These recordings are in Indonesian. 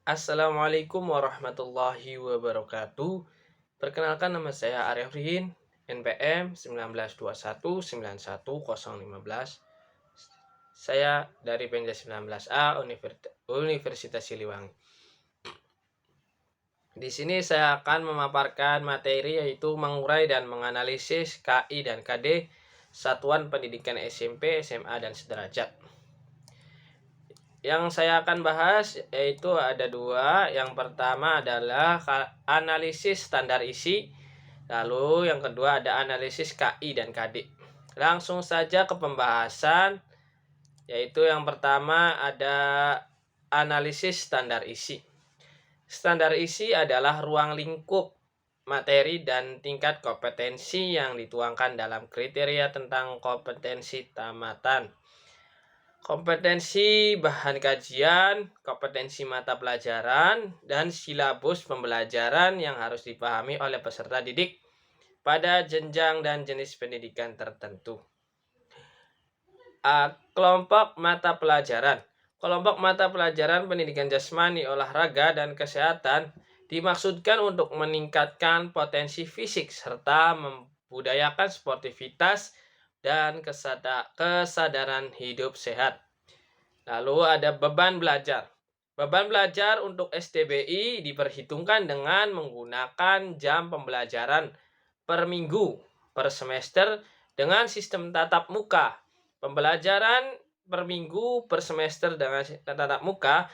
Assalamualaikum warahmatullahi wabarakatuh. Perkenalkan, nama saya Arya Frihin, NPM 1921910115. Saya dari Pemda 19A Universitas Siliwangi. Di sini saya akan memaparkan materi yaitu mengurai dan menganalisis KI dan KD Satuan Pendidikan SMP, SMA, dan sederajat. Yang saya akan bahas yaitu ada dua. Yang pertama adalah analisis standar isi. Lalu yang kedua ada analisis KI dan KD. Langsung saja ke pembahasan. Yaitu yang pertama ada analisis standar isi. Standar isi adalah ruang lingkup materi dan tingkat kompetensi yang dituangkan dalam kriteria tentang kompetensi tamatan. Kompetensi bahan kajian, kompetensi mata pelajaran, dan silabus pembelajaran yang harus dipahami oleh peserta didik pada jenjang dan jenis pendidikan tertentu. Kelompok mata pelajaran. Kelompok mata pelajaran pendidikan jasmani, olahraga, dan kesehatan dimaksudkan untuk meningkatkan potensi fisik serta membudayakan sportivitas dan kesadaran hidup sehat. Lalu ada beban belajar. Beban belajar untuk STBI diperhitungkan dengan menggunakan jam pembelajaran per minggu per semester dengan sistem tatap muka. Pembelajaran per minggu per semester dengan tatap muka,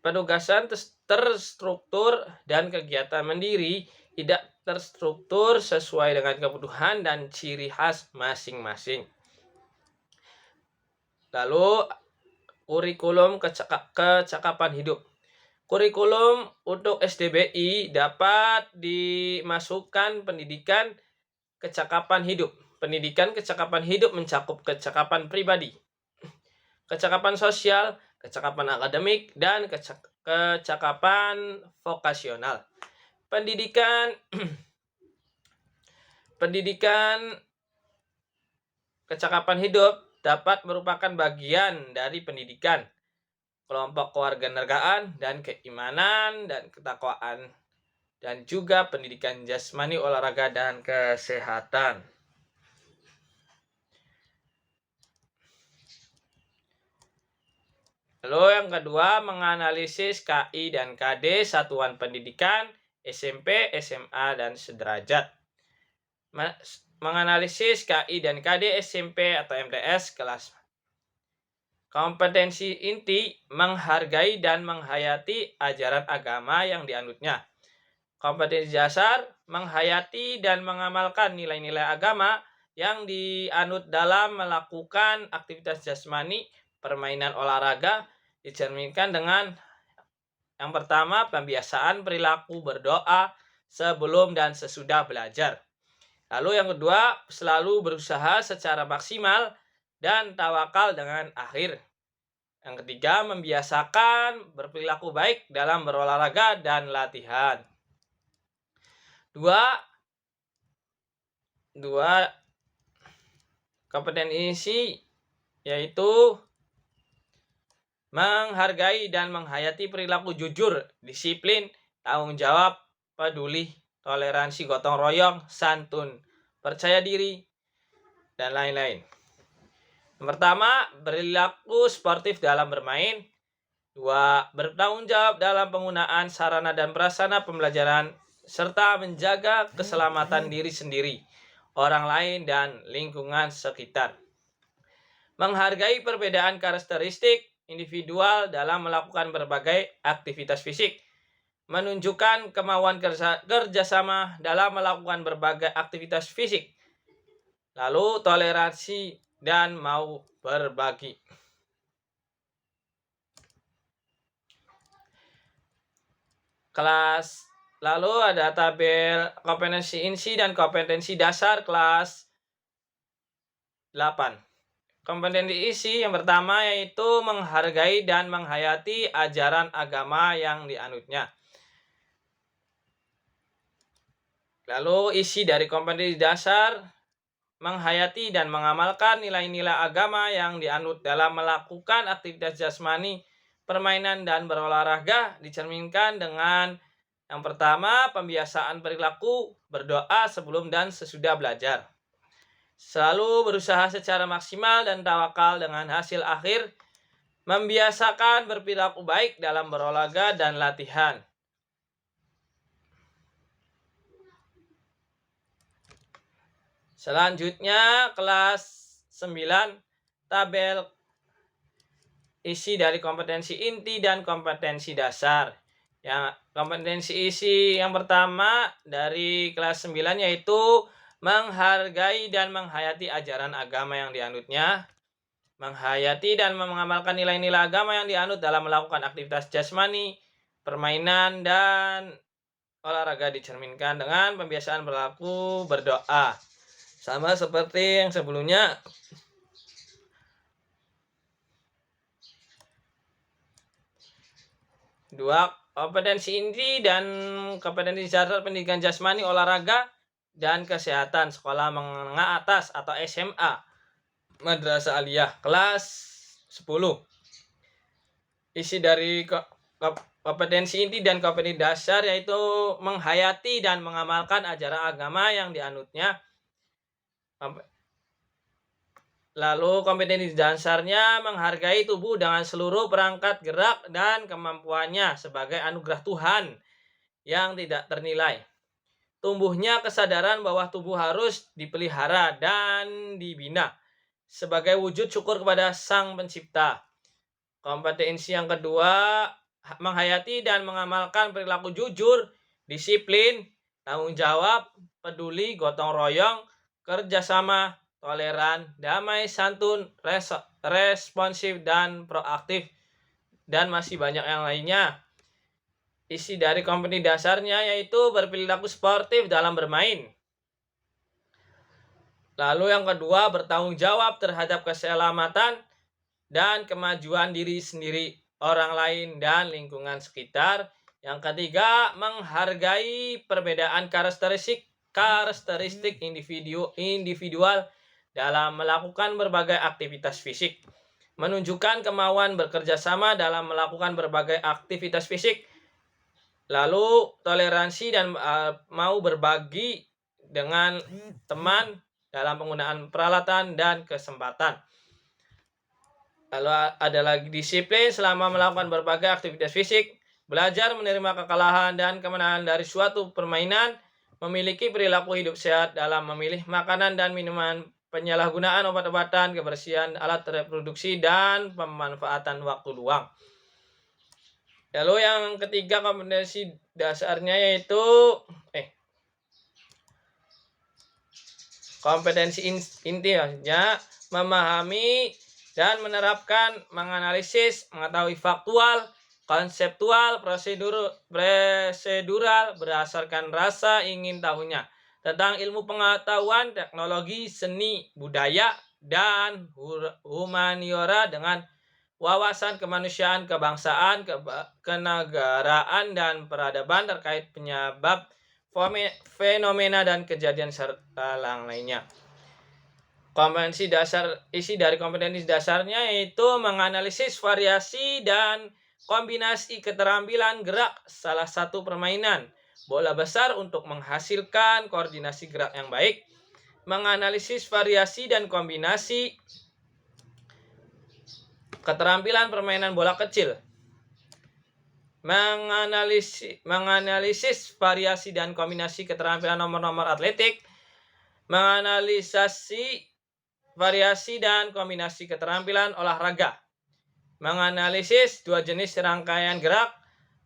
penugasan terstruktur dan kegiatan mandiri tidak terstruktur sesuai dengan kebutuhan dan ciri khas masing-masing. Lalu kurikulum kecakapan hidup. Kurikulum untuk SDBI dapat dimasukkan pendidikan kecakapan hidup. Pendidikan kecakapan hidup mencakup kecakapan pribadi, kecakapan sosial, kecakapan akademik, dan kecakapan vokasional. Pendidikan kecakapan hidup dapat merupakan bagian dari pendidikan, kelompok kewarganegaraan dan keimanan dan ketakwaan, dan juga pendidikan jasmani, olahraga, dan kesehatan. Lalu yang kedua, menganalisis KI dan KD Satuan Pendidikan SMP, SMA, dan sederajat. Menganalisis KI dan KD SMP atau MTS kelas. Kompetensi inti menghargai dan menghayati ajaran agama yang dianutnya. Kompetensi dasar menghayati dan mengamalkan nilai-nilai agama yang dianut dalam melakukan aktivitas jasmani, permainan, olahraga, dicerminkan dengan yang pertama, pembiasaan perilaku berdoa sebelum dan sesudah belajar. Lalu yang kedua, selalu berusaha secara maksimal dan tawakal dengan akhir. Yang ketiga, membiasakan berperilaku baik dalam berolahraga dan latihan. Dua kompetensi yaitu menghargai dan menghayati perilaku jujur, disiplin, tanggung jawab, peduli, toleransi, gotong royong, santun, percaya diri, dan lain-lain. Yang pertama, perilaku sportif dalam bermain. 2. Bertanggung jawab dalam penggunaan sarana dan prasarana pembelajaran serta menjaga keselamatan diri sendiri, orang lain, dan lingkungan sekitar. Menghargai perbedaan karakteristik individual dalam melakukan berbagai aktivitas fisik. Menunjukkan kemauan kerjasama dalam melakukan berbagai aktivitas fisik. Lalu toleransi dan mau berbagi. Lalu ada tabel kompetensi inti dan kompetensi dasar kelas 8. Kompetensi isi yang pertama yaitu menghargai dan menghayati ajaran agama yang dianutnya. Lalu isi dari kompetensi dasar, menghayati dan mengamalkan nilai-nilai agama yang dianut dalam melakukan aktivitas jasmani, permainan dan berolahraga dicerminkan dengan yang pertama, pembiasaan perilaku berdoa sebelum dan sesudah belajar. Selalu berusaha secara maksimal dan tawakal dengan hasil akhir. Membiasakan berperilaku baik dalam berolahraga dan latihan. Selanjutnya, kelas 9, tabel isi dari kompetensi inti dan kompetensi dasar. Yang kompetensi isi yang pertama dari kelas 9 yaitu menghargai dan menghayati ajaran agama yang dianutnya. Menghayati dan mengamalkan nilai-nilai agama yang dianut dalam melakukan aktivitas jasmani, permainan, dan olahraga dicerminkan dengan pembiasaan berlaku berdoa. Sama seperti yang sebelumnya. Dua, kompetensi inti dan kompetensi dasar pendidikan jasmani, olahraga, dan kesehatan sekolah menengah atas atau SMA, Madrasah Aliyah, kelas 10. Isi dari kompetensi inti dan kompetensi dasar yaitu menghayati dan mengamalkan ajaran agama yang dianutnya. Lalu kompetensi dasarnya menghargai tubuh dengan seluruh perangkat gerak dan kemampuannya sebagai anugerah Tuhan yang tidak ternilai. Tumbuhnya kesadaran bahwa tubuh harus dipelihara dan dibina sebagai wujud syukur kepada Sang Pencipta. Kompetensi yang kedua, menghayati dan mengamalkan perilaku jujur, disiplin, tanggung jawab, peduli, gotong royong, kerjasama, toleran, damai, santun, responsif, dan proaktif, dan masih banyak yang lainnya. Isi dari kompetensi dasarnya yaitu berperilaku sportif dalam bermain. Lalu yang kedua, bertanggung jawab terhadap keselamatan dan kemajuan diri sendiri, orang lain, dan lingkungan sekitar. Yang ketiga, menghargai perbedaan karakteristik individual dalam melakukan berbagai aktivitas fisik. Menunjukkan kemauan bekerja sama dalam melakukan berbagai aktivitas fisik. Lalu toleransi dan mau berbagi dengan teman dalam penggunaan peralatan dan kesempatan. Lalu ada lagi disiplin selama melakukan berbagai aktivitas fisik, belajar menerima kekalahan dan kemenangan dari suatu permainan, memiliki perilaku hidup sehat dalam memilih makanan dan minuman, penyalahgunaan obat-obatan, kebersihan alat reproduksi, dan pemanfaatan waktu luang. Lalu yang ketiga kompetensi dasarnya yaitu kompetensi inti maksudnya memahami dan menerapkan, menganalisis, mengetahui faktual, konseptual, prosedural berdasarkan rasa ingin tahunya tentang ilmu pengetahuan, teknologi, seni, budaya, dan humaniora dengan wawasan kemanusiaan, kebangsaan, kenegaraan, dan peradaban terkait penyebab fenomena dan kejadian serta lainnya. Kompetensi dasar, isi dari kompetensi dasarnya yaitu menganalisis variasi dan kombinasi keterampilan gerak salah satu permainan bola besar untuk menghasilkan koordinasi gerak yang baik, menganalisis variasi dan kombinasi keterampilan permainan bola kecil, menganalisis variasi dan kombinasi keterampilan nomor-nomor atletik, menganalisasi variasi dan kombinasi keterampilan olahraga, menganalisis dua jenis rangkaian gerak,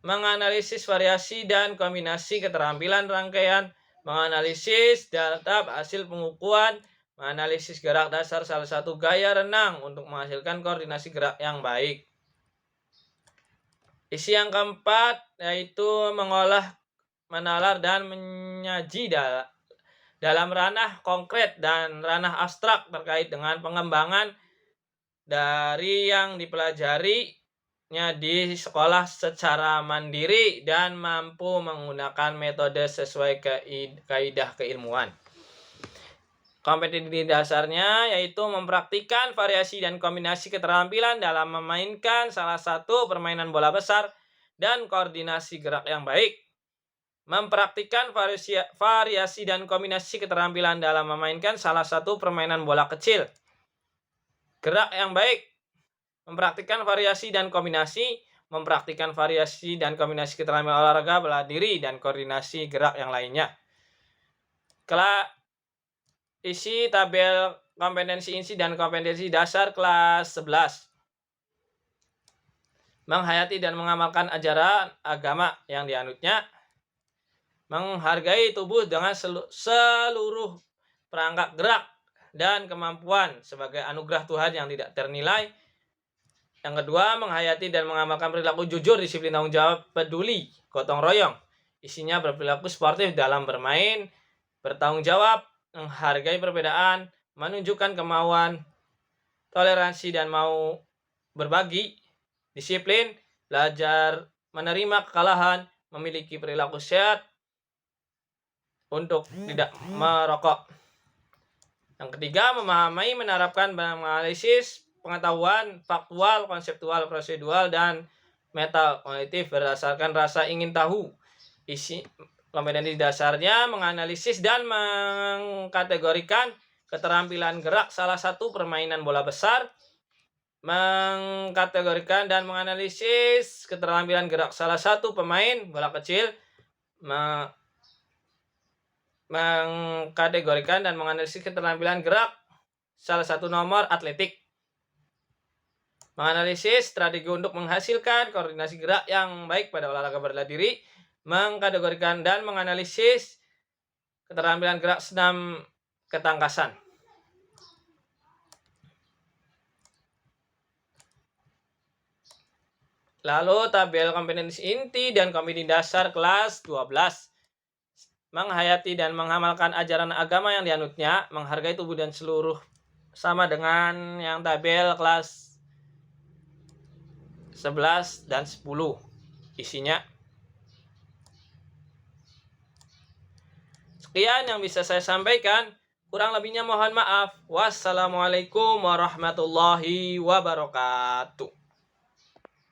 menganalisis variasi dan kombinasi keterampilan rangkaian, menganalisis data hasil pengukuhan, menganalisis gerak dasar salah satu gaya renang untuk menghasilkan koordinasi gerak yang baik. Isi yang keempat yaitu mengolah, menalar, dan menyaji dalam ranah konkret dan ranah abstrak terkait dengan pengembangan dari yang dipelajarinya di sekolah secara mandiri dan mampu menggunakan metode sesuai kaidah keilmuan. Kompetensi dasarnya yaitu mempraktikkan variasi dan kombinasi keterampilan dalam memainkan salah satu permainan bola besar dan koordinasi gerak yang baik. Mempraktikkan variasi dan kombinasi keterampilan dalam memainkan salah satu permainan bola kecil. Gerak yang baik. Mempraktikkan variasi dan kombinasi. Mempraktikkan variasi dan kombinasi keterampilan olahraga, bela diri, dan koordinasi gerak yang lainnya. Isi tabel kompetensi inti dan kompetensi dasar kelas 11. Menghayati dan mengamalkan ajaran agama yang dianutnya. Menghargai tubuh dengan seluruh perangkat gerak dan kemampuan sebagai anugerah Tuhan yang tidak ternilai. Yang kedua, menghayati dan mengamalkan perilaku jujur, disiplin, tanggung jawab, peduli, gotong royong. Isinya berperilaku sportif dalam bermain, bertanggung jawab, menghargai perbedaan, menunjukkan kemauan, toleransi dan mau berbagi, disiplin, belajar menerima kekalahan, memiliki perilaku sehat untuk tidak merokok. Yang ketiga, memahami, menerapkan, menganalisis pengetahuan faktual, konseptual, prosedural, dan metakognitif berdasarkan rasa ingin tahu. Isi kompetensi dasarnya menganalisis dan mengkategorikan keterampilan gerak salah satu permainan bola besar, mengkategorikan dan menganalisis keterampilan gerak salah satu pemain bola kecil, mengkategorikan dan menganalisis keterampilan gerak salah satu nomor atletik, menganalisis strategi untuk menghasilkan koordinasi gerak yang baik pada olahraga bela diri, mengkategorikan dan menganalisis keterampilan gerak senam ketangkasan. Lalu tabel kompetensi inti dan kompetensi dasar kelas 12. Menghayati dan mengamalkan ajaran agama yang dianutnya, menghargai tubuh dan seluruh sama dengan yang tabel kelas 11 dan 10. Isinya sekian yang bisa saya sampaikan. Kurang lebihnya mohon maaf. Wassalamualaikum warahmatullahi wabarakatuh.